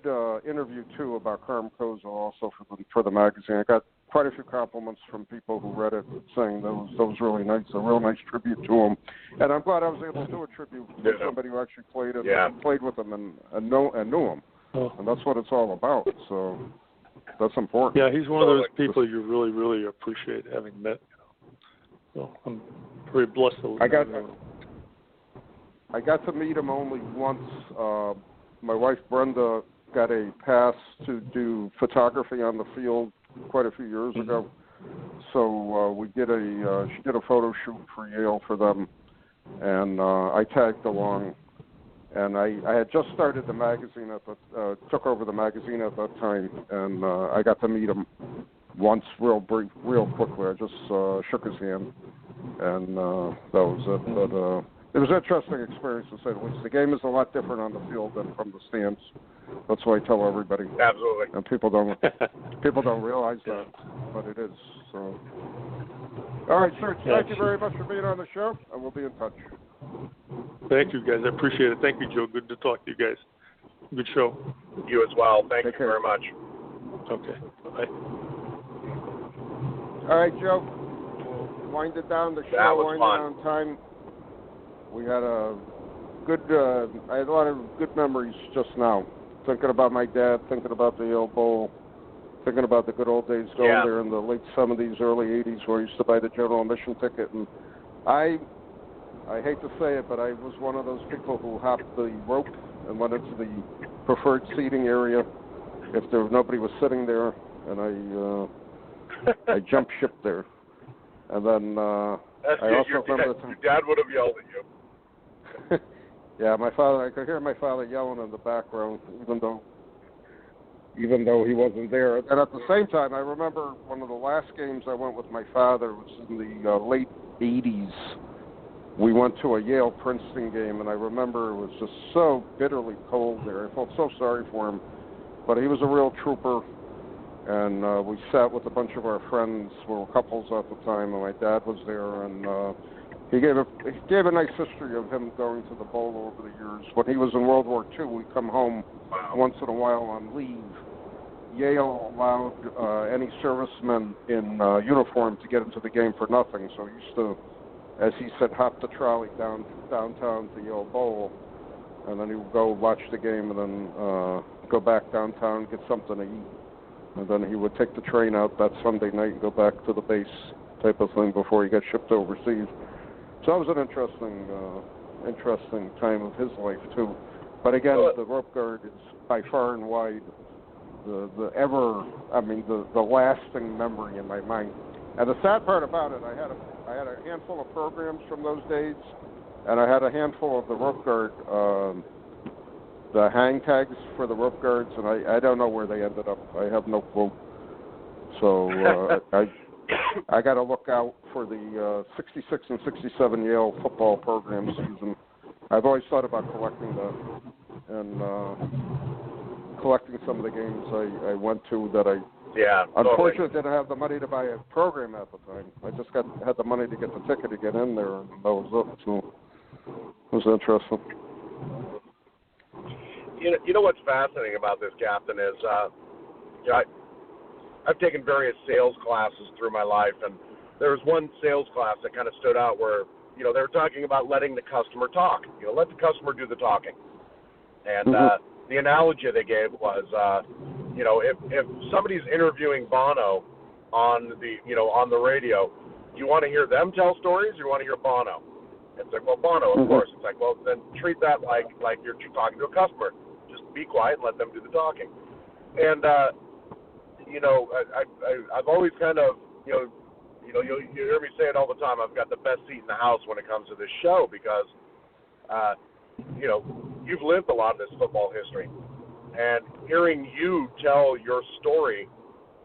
interview too about Carm Kozo also for the magazine. I got quite a few compliments from people who read it, saying that was really nice, a real nice tribute to him. And I'm glad I was able to do a tribute to somebody who actually played with him and knew him. Oh. And that's what it's all about. So that's important. Yeah, he's one of those people you really, really appreciate having met. So I'm very blessed to I got to meet him only once. My wife Brenda got a pass to do photography on the field quite a few years ago. So she did a photo shoot for Yale for them, and I tagged along. And I had just started the magazine took over the magazine at that time, and I got to meet him once real quickly. I just shook his hand, and that was it. But it was an interesting experience, to say the least. The game is a lot different on the field than from the stands. That's what I tell everybody. Absolutely. And people don't realize that, but it is. So, all right, sir. Thank you very much for being on the show, and we'll be in touch. Thank you, guys. I appreciate it. Thank you, Joe. Good to talk to you guys. Good show. You as well. Thank you care. very much. Okay. Bye. All right, Joe. We'll wind it down. The show winding down time. We had I had a lot of good memories just now. Thinking about my dad, thinking about the Yale Bowl, thinking about the good old days going there in the late 70s, early 80s, where I used to buy the general admission ticket. And I hate to say it, but I was one of those people who hopped the rope and went into the preferred seating area if nobody was sitting there, and I jumped ship there. And then I also remember your dad would have yelled at you. Yeah, I could hear my father yelling in the background, even though he wasn't there. And at the same time, I remember one of the last games I went with my father was in the late 80s. We went to a Yale-Princeton game, and I remember it was just so bitterly cold there. I felt so sorry for him. But he was a real trooper, and we sat with a bunch of our friends. We were couples at the time, and my dad was there, and he gave a nice history of him going to the bowl over the years. When he was in World War II, we'd come home once in a while on leave. Yale allowed any servicemen in uniform to get into the game for nothing, so he used to, as he said, hop the trolley downtown to Yale Bowl, and then he would go watch the game and then go back downtown, get something to eat, and then he would take the train out that Sunday night and go back to the base type of thing before he got shipped overseas. So that was an interesting time of his life too. But again, the rope guard is by far and wide the lasting memory in my mind. And the sad part about it, I had a handful of programs from those days, and I had a handful of the rope guard, the hang tags for the rope guards, and I don't know where they ended up. I have no clue. So I got to look out for the 66 and 67 Yale football program season. I've always thought about collecting that and collecting some of the games I went to that I unfortunately didn't have the money to buy a program at the time. I just had the money to get the ticket to get in there, and that was it. So it was interesting. You know what's fascinating about this, Captain, is I've taken various sales classes through my life, and there was one sales class that kind of stood out where, they were talking about letting the customer talk. Let the customer do the talking. And the analogy they gave was, if somebody's interviewing Bono on the radio, do you want to hear them tell stories or you want to hear Bono? It's like, well, Bono, of course. It's like, well, then treat that like you're talking to a customer. Just be quiet and let them do the talking. And I've always kind of, you hear me say it all the time. I've got the best seat in the house when it comes to this show because, you've lived a lot of this football history, and hearing you tell your story,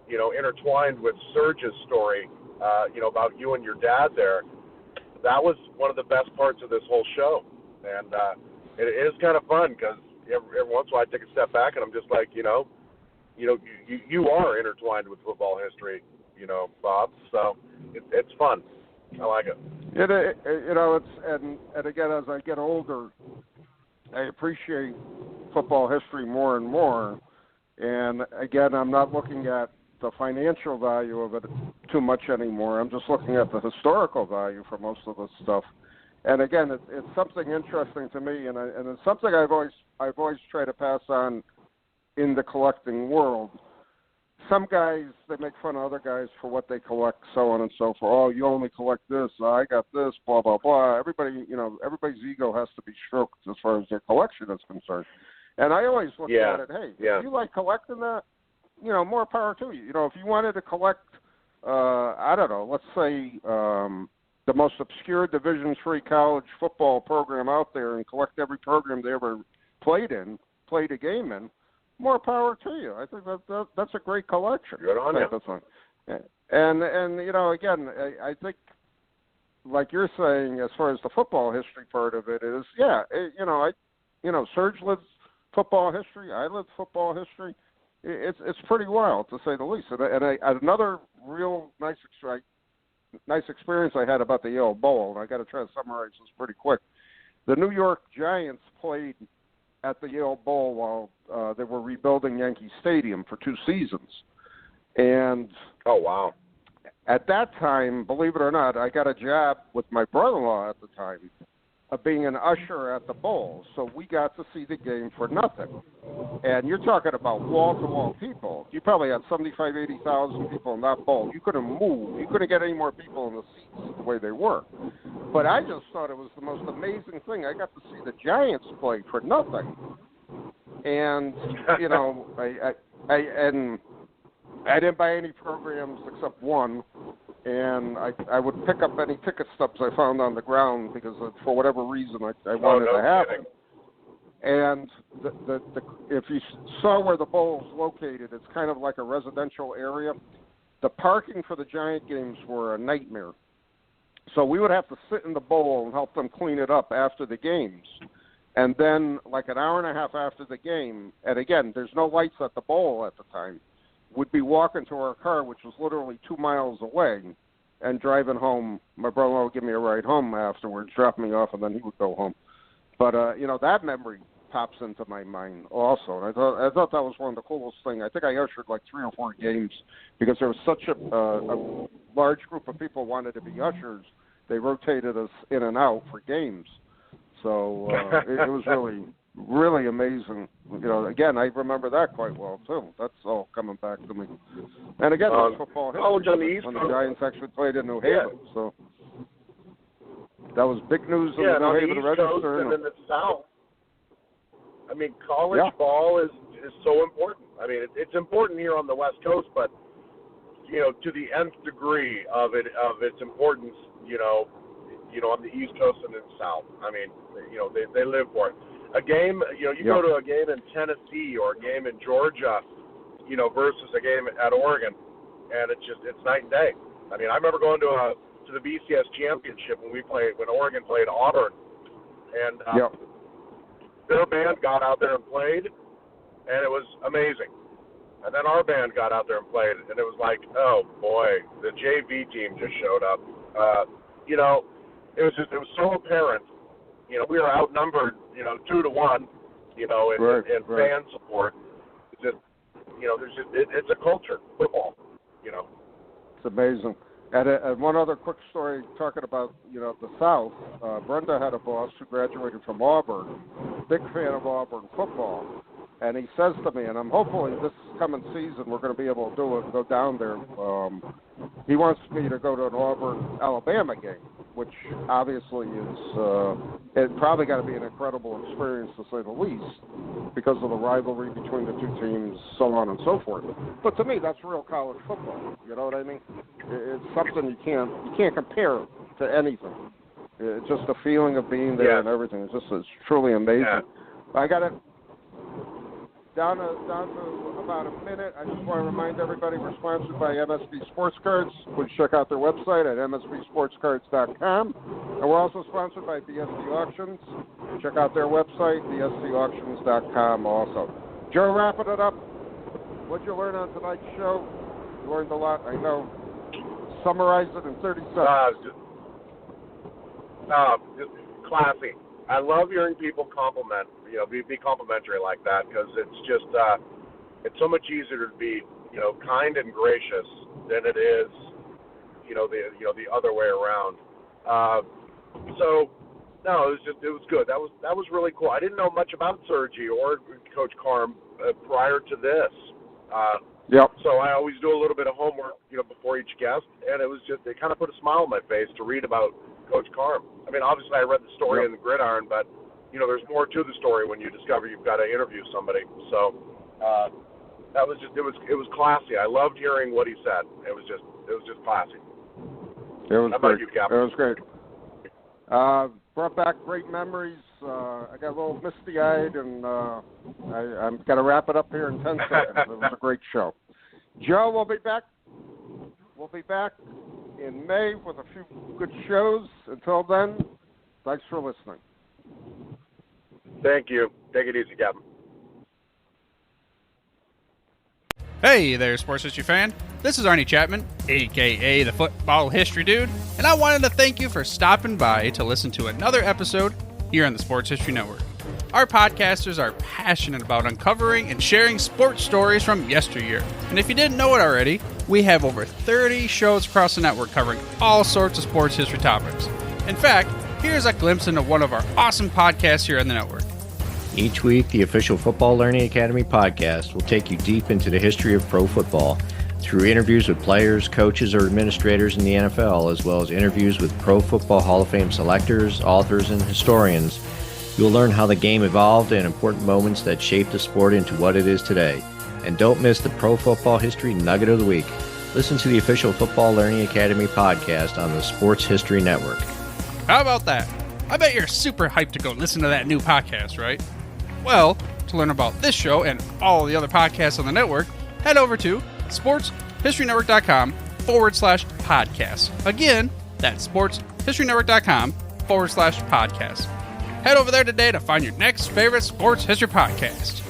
intertwined with Serge's story, about you and your dad there, that was one of the best parts of this whole show, and it is kind of fun because every once in a while I take a step back and I'm just like, you are intertwined with football history, Bob. So it's fun. I like it. It's and again, as I get older, I appreciate football history more and more. And again, I'm not looking at the financial value of it too much anymore. I'm just looking at the historical value for most of this stuff. And again, it's something interesting to me, and it's something I've always tried to pass on in the collecting world. Some guys, they make fun of other guys for what they collect, so on and so forth. Oh, you only collect this. I got this. Blah blah blah. Everybody's ego has to be stroked as far as their collection is concerned. And I always look at it. Hey, if you like collecting that, more power to you. If you wanted to collect, I don't know, let's say the most obscure Division III college football program out there and collect every program they ever played a game in, more power to you. I think that's a great collection. Good on you. That's fine. And again, I think, like you're saying, as far as the football history part of it is, Serge lives football history. I live football history. It's pretty wild, to say the least. And another real nice experience I had about the Yale Bowl, and I got to try to summarize this pretty quick. The New York Giants played at the Yale Bowl while they were rebuilding Yankee Stadium for 2 seasons. And oh, wow. At that time, believe it or not, I got a job with my brother-in-law at the time of being an usher at the bowl. So we got to see the game for nothing. And you're talking about wall-to-wall people. You probably had 75,000, 80,000 people in that bowl. You couldn't move. You couldn't get any more people in the seats the way they were. But I just thought it was the most amazing thing. I got to see the Giants play for nothing. And, I didn't buy any programs except one, and I would pick up any ticket stubs I found on the ground because for whatever reason I wanted to have them. And if you saw where the bowl is located, it's kind of like a residential area. The parking for the Giant games were a nightmare. So we would have to sit in the bowl and help them clean it up after the games. And then like an hour and a half after the game, and again, there's no lights at the bowl at the time, would be walking to our car, which was literally 2 miles away, and driving home. My brother-in-law would give me a ride home afterwards, drop me off, and then he would go home. But, that memory pops into my mind also. And I thought that was one of the coolest things. I think I ushered like 3 or 4 games because there was such a large group of people wanted to be ushers. They rotated us in and out for games. So it was really, really amazing. Again, I remember that quite well, too. That's all coming back to me. And again, it was football history when the Giants actually played in New Haven. So that was big news in the New Haven Register. And in the South. I mean, college ball is so important. I mean, it's important here on the West Coast, but, to the nth degree of its importance, on the East Coast and in the South. I mean, they live for it. A game, you go to a game in Tennessee or a game in Georgia, versus a game at Oregon, and it's night and day. I mean, I remember going to the BCS championship when Oregon played Auburn, and their band got out there and played, and it was amazing. And then our band got out there and played, and it was like, oh boy, the JV team just showed up. It was so apparent. We were outnumbered, 2-1, in fan support. It's just, it's a culture, football, It's amazing. And one other quick story, talking about, the South. Brenda had a boss who graduated from Auburn, big fan of Auburn football. And he says to me, and I'm hopefully this coming season we're going to be able to do it, go down there. He wants me to go to an Auburn-Alabama game, which obviously is it's probably got to be an incredible experience to say the least because of the rivalry between the two teams, so on and so forth. But to me, that's real college football. You know what I mean? It's something you can't compare to anything. It's just the feeling of being there and everything. It's truly amazing. Yeah. I got it. Down to about a minute. I just want to remind everybody we're sponsored by MSB Sports Cards. Please check out their website at msbsportscards.com. And we're also sponsored by BSC Auctions. Check out their website, bscauctions.com also. Joe, wrapping it up. What'd you learn on tonight's show? You learned a lot, I know. Summarize it in 30 seconds. Just classy. I love hearing people compliment, be complimentary like that, because it's just it's so much easier to be kind and gracious than it is the other way around. So no, it was good. That was really cool. I didn't know much about Sergi or Coach Carm prior to this. Yep. So I always do a little bit of homework, before each guest, and it kind of put a smile on my face to read about Coach Carm. I mean, obviously I read the story in the Gridiron, but there's more to the story when you discover you've got to interview somebody. So that was just it was classy. I loved hearing what he said. It was just classy. It was How great. about you, Captain? It was great. Brought back great memories. I got a little misty-eyed, and I'm got to wrap it up here in 10 seconds. It was a great show. Joe will be back. We'll be back in May with a few good shows. Until then, thanks for listening. Thank you. Take it easy, Captain. Hey there, sports history fan. This is Arnie Chapman, a.k.a. the Football History Dude, and I wanted to thank you for stopping by to listen to another episode here on the Sports History Network. Our podcasters are passionate about uncovering and sharing sports stories from yesteryear. And if you didn't know it already, we have over 30 shows across the network covering all sorts of sports history topics. In fact, here's a glimpse into one of our awesome podcasts here on the network. Each week, the official Football Learning Academy podcast will take you deep into the history of pro football through interviews with players, coaches, or administrators in the NFL, as well as interviews with Pro Football Hall of Fame selectors, authors, and historians. You'll learn how the game evolved and important moments that shaped the sport into what it is today. And don't miss the Pro Football History Nugget of the Week. Listen to the official Football Learning Academy podcast on the Sports History Network. How about that? I bet you're super hyped to go listen to that new podcast, right? Well, to learn about this show and all the other podcasts on the network, head over to sportshistorynetwork.com/podcast. Again, that's sportshistorynetwork.com/podcast. Head over there today to find your next favorite sports history podcast.